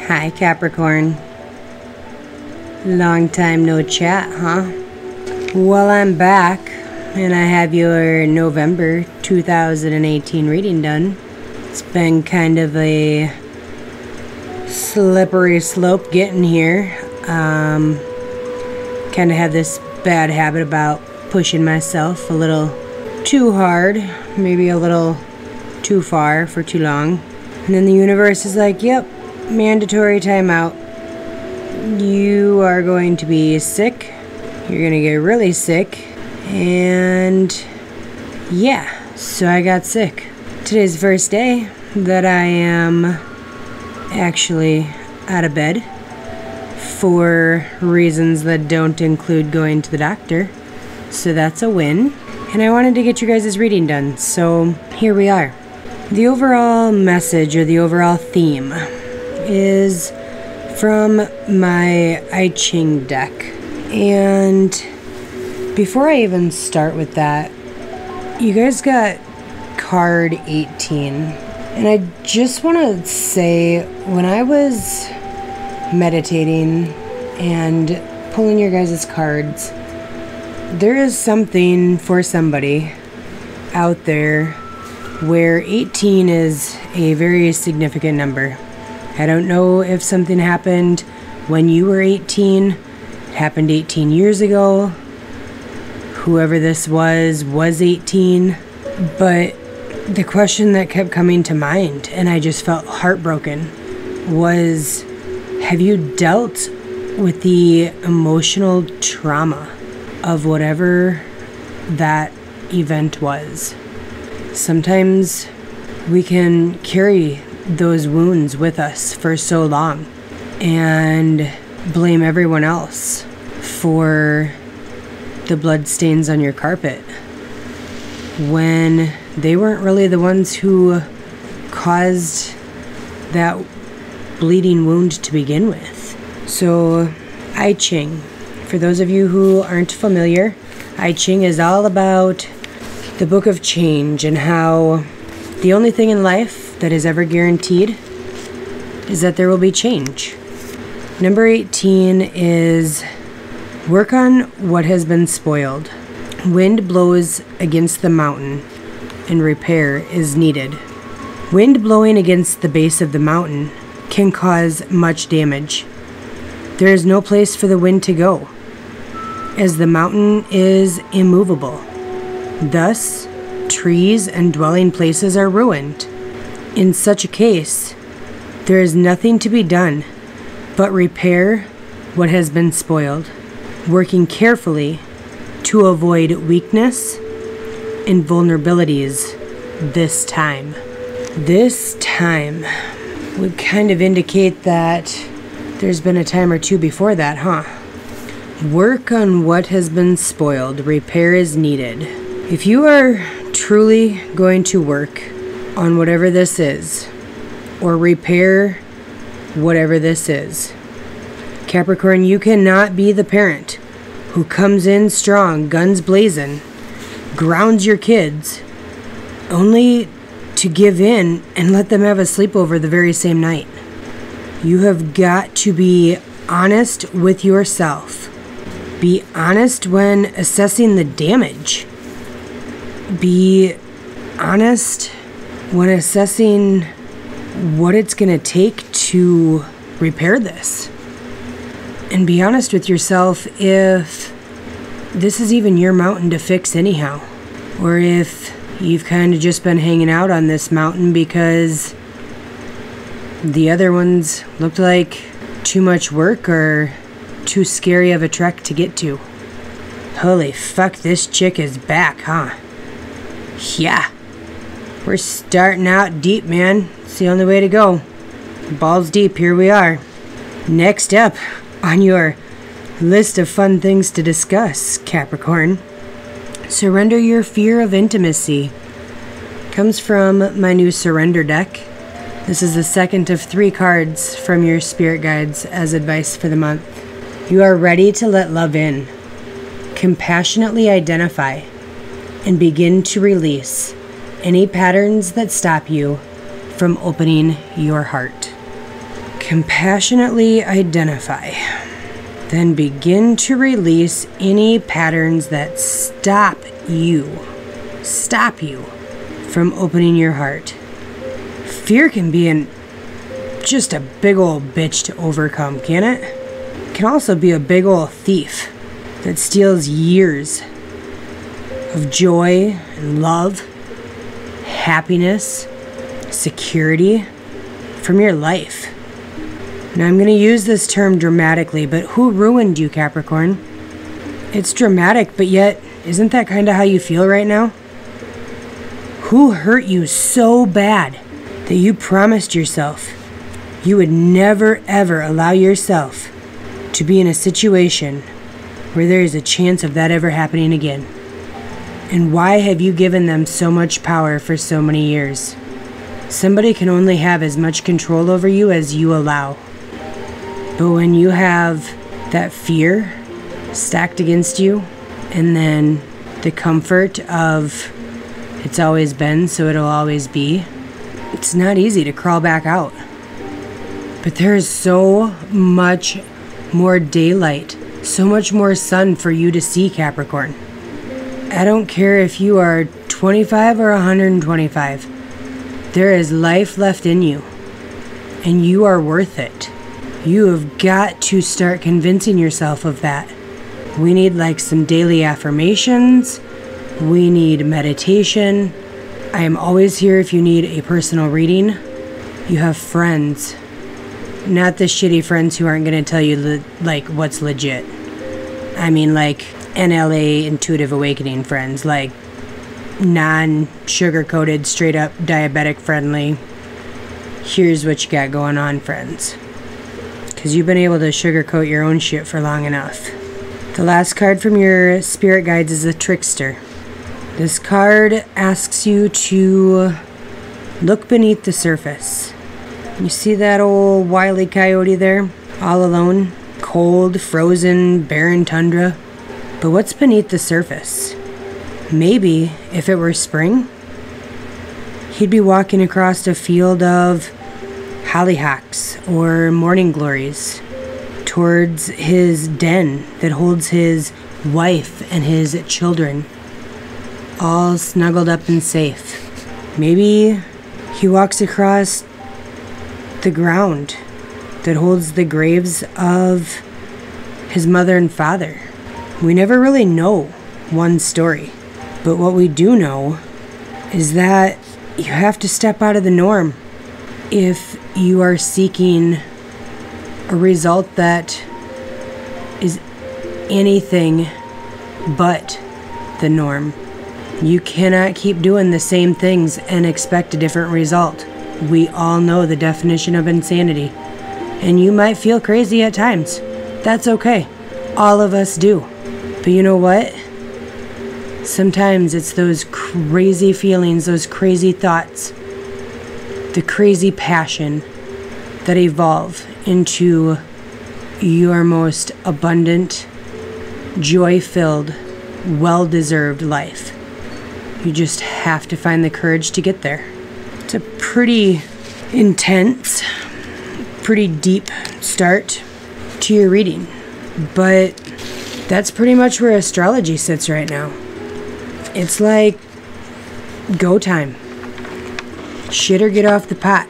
Hi, Capricorn. Long time no chat, huh? Well, I'm back, and I have your November 2018 reading done. It's been kind of a slippery slope getting here. Kind of have this bad habit about pushing myself a little too hard, maybe a little too far for too long. And then the universe is like, yep, mandatory timeout. You are going to be sick. You're going to get really sick. And yeah, so I got sick. Today's the first day that I am actually out of bed for reasons that don't include going to the doctor. So that's a win. And I wanted to get you guys' reading done. So here we are. The overall message or the overall theme is from my I Ching deck. And before I even start with that, you guys got card 18. And I just want to say, when I was meditating and pulling your guys' cards, there is something for somebody out there where 18 is a very significant number. I don't know if something happened when you were 18, it happened 18 years ago, whoever this was 18, but the question that kept coming to mind, and I just felt heartbroken, was, have you dealt with the emotional trauma of whatever that event was? Sometimes we can carry those wounds with us for so long and blame everyone else for the blood stains on your carpet when they weren't really the ones who caused that bleeding wound to begin with. So, I Ching. For those of you who aren't familiar, I Ching is all about the book of change and how the only thing in life that is ever guaranteed is that there will be change. Number 18 is work on what has been spoiled. Wind blows against the mountain and repair is needed. Wind blowing against the base of the mountain can cause much damage. There is no place for the wind to go, as the mountain is immovable. Thus, trees and dwelling places are ruined. In such a case, there is nothing to be done but repair what has been spoiled, working carefully to avoid weakness and vulnerabilities this time. This time would kind of indicate that there's been a time or two before that, huh? Work on what has been spoiled. Repair is needed. If you are truly going to work on whatever this is, or repair whatever this is, Capricorn, you cannot be the parent who comes in strong, guns blazing, grounds your kids, only to give in and let them have a sleepover the very same night. You have got to be honest with yourself. Be honest when assessing the damage. Be honest when assessing what it's going to take to repair this. And be honest with yourself if this is even your mountain to fix anyhow. Or if you've kind of just been hanging out on this mountain because the other ones looked like too much work or too scary of a trek to get to. Holy fuck, this chick is back, huh? Yeah. We're starting out deep, man. It's the only way to go. Balls deep, here we are. Next up on your list of fun things to discuss, Capricorn, surrender your fear of intimacy. Comes from my new surrender deck. This is the second of 3 cards from your spirit guides as advice for the month. You are ready to let love in. Compassionately identify and begin to release any patterns that stop you from opening your heart. Compassionately identify. Then begin to release any patterns that stop you from opening your heart. Fear can be just a big old bitch to overcome, can it? It can also be a big old thief that steals years of joy and love, happiness, security from your life. Now I'm going to use this term dramatically, but who ruined you, Capricorn? It's dramatic, but yet, isn't that kind of how you feel right now? Who hurt you so bad that you promised yourself you would never ever allow yourself to be in a situation where there is a chance of that ever happening again? And why have you given them so much power for so many years? Somebody can only have as much control over you as you allow. But when you have that fear stacked against you, and then the comfort of it's always been, so it'll always be, it's not easy to crawl back out. But there is so much more daylight, so much more sun for you to see, Capricorn. I don't care if you are 25 or 125. There is life left in you, and you are worth it. You have got to start convincing yourself of that. We need like some daily affirmations. We need meditation. I am always here if you need a personal reading. You have friends. Not the shitty friends who aren't going to tell you like what's legit. I mean like NLA Intuitive Awakening friends, like non-sugar-coated, straight-up diabetic friendly. Here's what you got going on friends. Because you've been able to sugarcoat your own shit for long enough. The last card from your spirit guides is a trickster. This card asks you to look beneath the surface. You see that old wily coyote there? All alone? Cold, frozen, barren tundra? But what's beneath the surface? Maybe, if it were spring, he'd be walking across a field of hollyhocks or morning glories towards his den that holds his wife and his children, all snuggled up and safe. Maybe he walks across the ground that holds the graves of his mother and father. We never really know one story, but what we do know is that you have to step out of the norm if you are seeking a result that is anything but the norm. You cannot keep doing the same things and expect a different result. We all know the definition of insanity. And you might feel crazy at times. That's okay. All of us do. But you know what? Sometimes it's those crazy feelings, those crazy thoughts, the crazy passion that evolve into your most abundant, joy-filled, well-deserved life. You just have to find the courage to get there. It's a pretty intense, pretty deep start to your reading, but that's pretty much where astrology sits right now. It's like go time. Shit or get off the pot.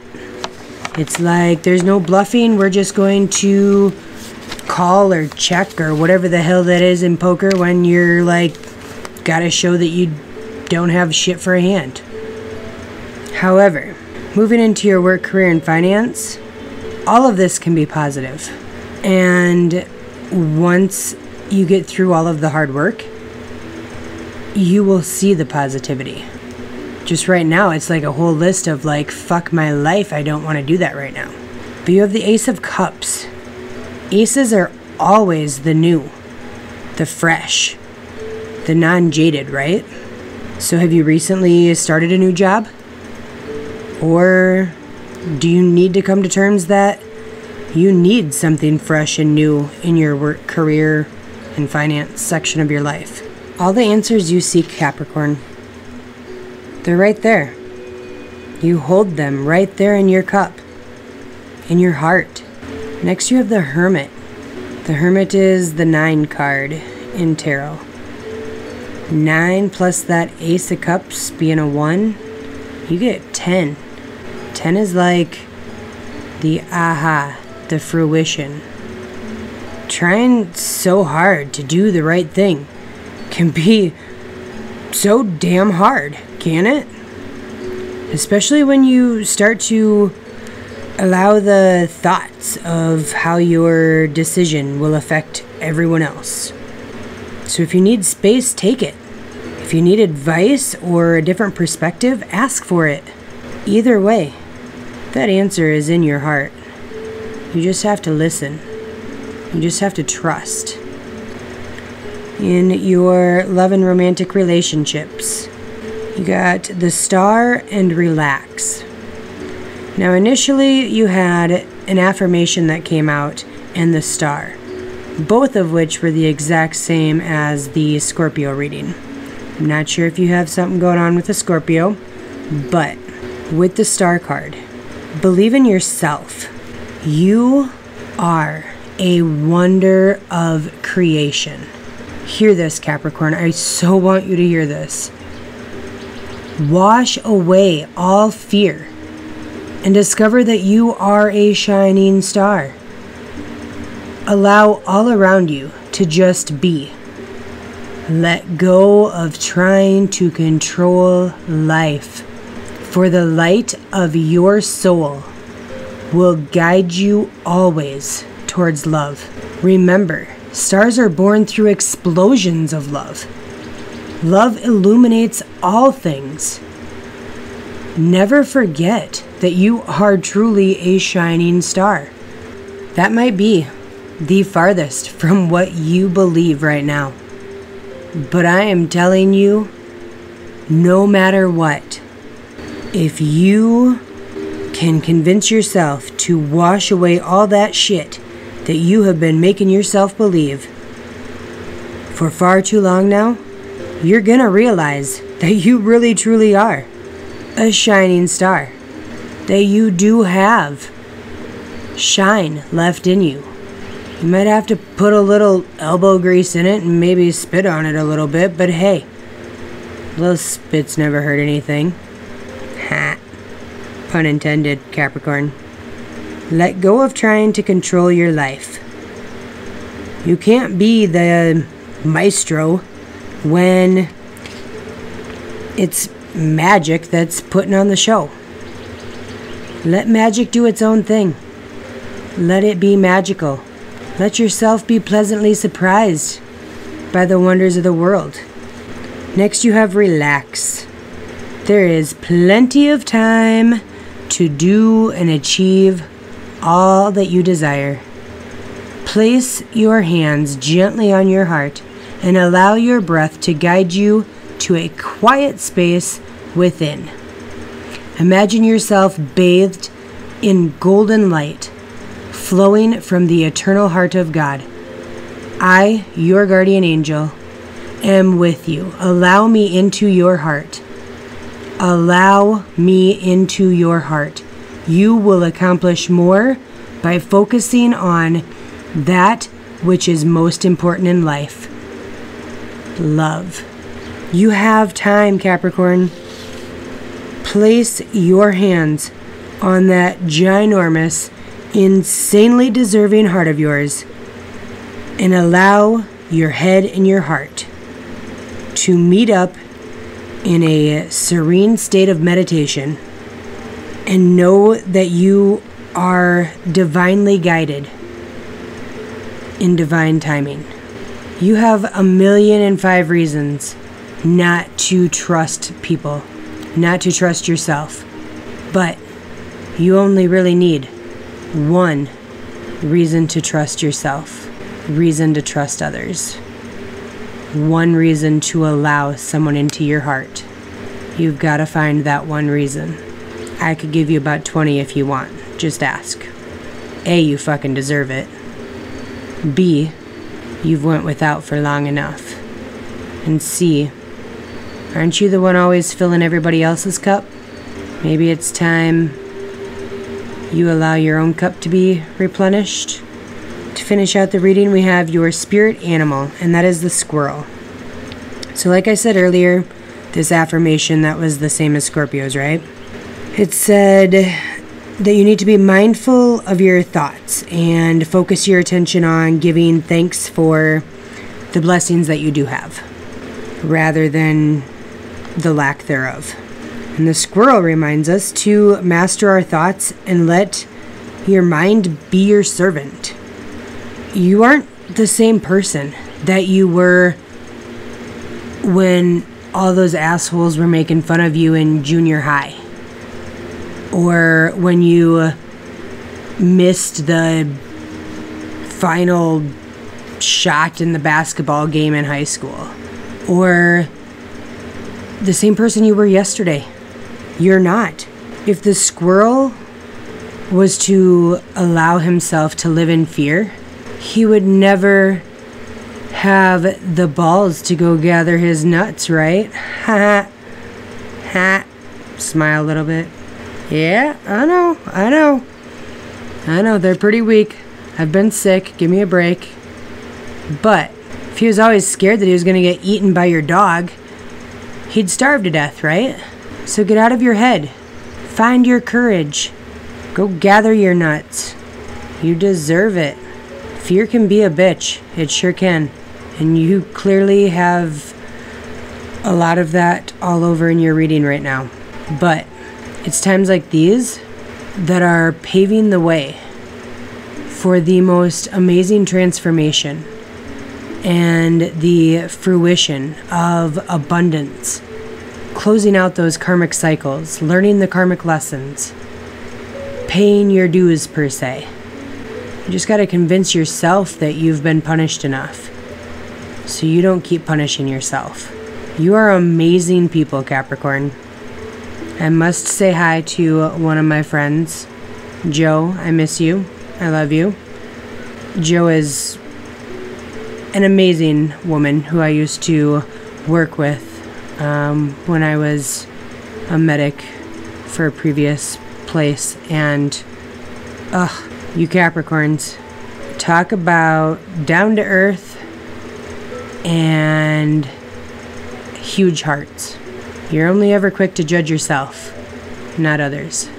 It's like there's no bluffing. We're just going to call or check or whatever the hell that is in poker when you're like gotta show that you don't have shit for a hand. However, moving into your work, career, and finance, all of this can be positive. And once you get through all of the hard work, you will see the positivity. Just right now, it's like a whole list of like, fuck my life, I don't want to do that right now. But you have the Ace of Cups. Aces are always the new, the fresh, the non-jaded, right? So have you recently started a new job? Or do you need to come to terms that you need something fresh and new in your work, career, and finance section of your life? All the answers you seek, Capricorn, they're right there. You hold them right there in your cup, in your heart. Next you have the Hermit. The Hermit is the 9 card in tarot. 9 plus that Ace of Cups being a 1, you get 10. 10 is like the aha, the fruition. Trying so hard to do the right thing can be so damn hard, can it? Especially when you start to allow the thoughts of how your decision will affect everyone else. So if you need space, take it. If you need advice or a different perspective, ask for it. Either way, that answer is in your heart. You just have to listen. You just have to trust. In your love and romantic relationships, you got the Star and Relax. Now initially you had an affirmation that came out and the Star, both of which were the exact same as the Scorpio reading. I'm not sure if you have something going on with the Scorpio, but with the Star card, believe in yourself. You are a wonder of creation. Hear this, Capricorn. I so want you to hear this. Wash away all fear and discover that you are a shining star. Allow all around you to just be. Let go of trying to control life, for the light of your soul will guide you always towards love. Remember, stars are born through explosions of love. Love illuminates all things. Never forget that you are truly a shining star. That might be the farthest from what you believe right now. But I am telling you, no matter what, if you can convince yourself to wash away all that shit that you have been making yourself believe for far too long now, you're gonna realize that you really truly are a shining star, that you do have shine left in you. You might have to put a little elbow grease in it and maybe spit on it a little bit, but hey, a little spit's never hurt anything. Ha. Pun intended, Capricorn. Let go of trying to control your life. You can't be the maestro when it's magic that's putting on the show. Let magic do its own thing. Let it be magical. Let yourself be pleasantly surprised by the wonders of the world. Next you have Relax. There is plenty of time to do and achieve all that you desire. Place your hands gently on your heart and allow your breath to guide you to a quiet space within. Imagine yourself bathed in golden light, flowing from the eternal heart of God. I, your guardian angel, am with you. Allow me into your heart. Allow me into your heart. You will accomplish more by focusing on that which is most important in life. Love. You have time, Capricorn. Place your hands on that ginormous, insanely deserving heart of yours and allow your head and your heart to meet up in a serene state of meditation and know that you are divinely guided in divine timing. You have 1,000,005 reasons not to trust people, not to trust yourself, but you only really need one reason to trust yourself, reason to trust others, one reason to allow someone into your heart. You've got to find that one reason. I could give you about 20 if you want. Just ask. A, you fucking deserve it. B, you've went without for long enough. And C, aren't you the one always filling everybody else's cup? Maybe it's time you allow your own cup to be replenished. To finish out the reading, we have your spirit animal, and that is the squirrel. So like I said earlier, this affirmation, that was the same as Scorpio's, right? It said that you need to be mindful of your thoughts and focus your attention on giving thanks for the blessings that you do have, rather than the lack thereof. And the squirrel reminds us to master our thoughts and let your mind be your servant. You aren't the same person that you were when all those assholes were making fun of you in junior high, or when you missed the final shot in the basketball game in high school, or the same person you were yesterday. You're not. If the squirrel was to allow himself to live in fear, he would never have the balls to go gather his nuts, right? Ha ha. Smile a little bit. Yeah, I know, they're pretty weak. I've been sick, give me a break. But if he was always scared that he was going to get eaten by your dog, he'd starve to death, right? So get out of your head. Find your courage. Go gather your nuts. You deserve it. Fear can be a bitch. It sure can. And you clearly have a lot of that all over in your reading right now. But it's times like these that are paving the way for the most amazing transformation and the fruition of abundance. Closing out those karmic cycles, learning the karmic lessons, paying your dues per se. You just got to convince yourself that you've been punished enough, so you don't keep punishing yourself. You are amazing people, Capricorn. I must say hi to one of my friends, Joe. I miss you. I love you. Joe is an amazing woman who I used to work with when I was a medic for a previous place. And you Capricorns, talk about down to earth and huge hearts. You're only ever quick to judge yourself, not others.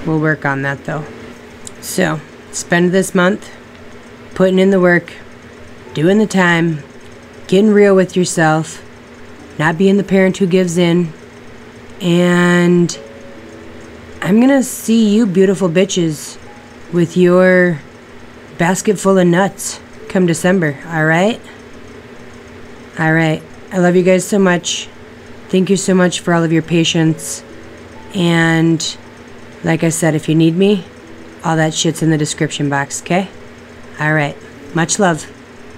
We'll work on that though. So spend this month putting in the work, doing the time, getting real with yourself, not being the parent who gives in. And I'm gonna see you beautiful bitches with your basket full of nuts come December, alright? Alright, I love you guys so much. Thank you so much for all of your patience. And like I said, if you need me, all that shit's in the description box, okay? Alright, much love.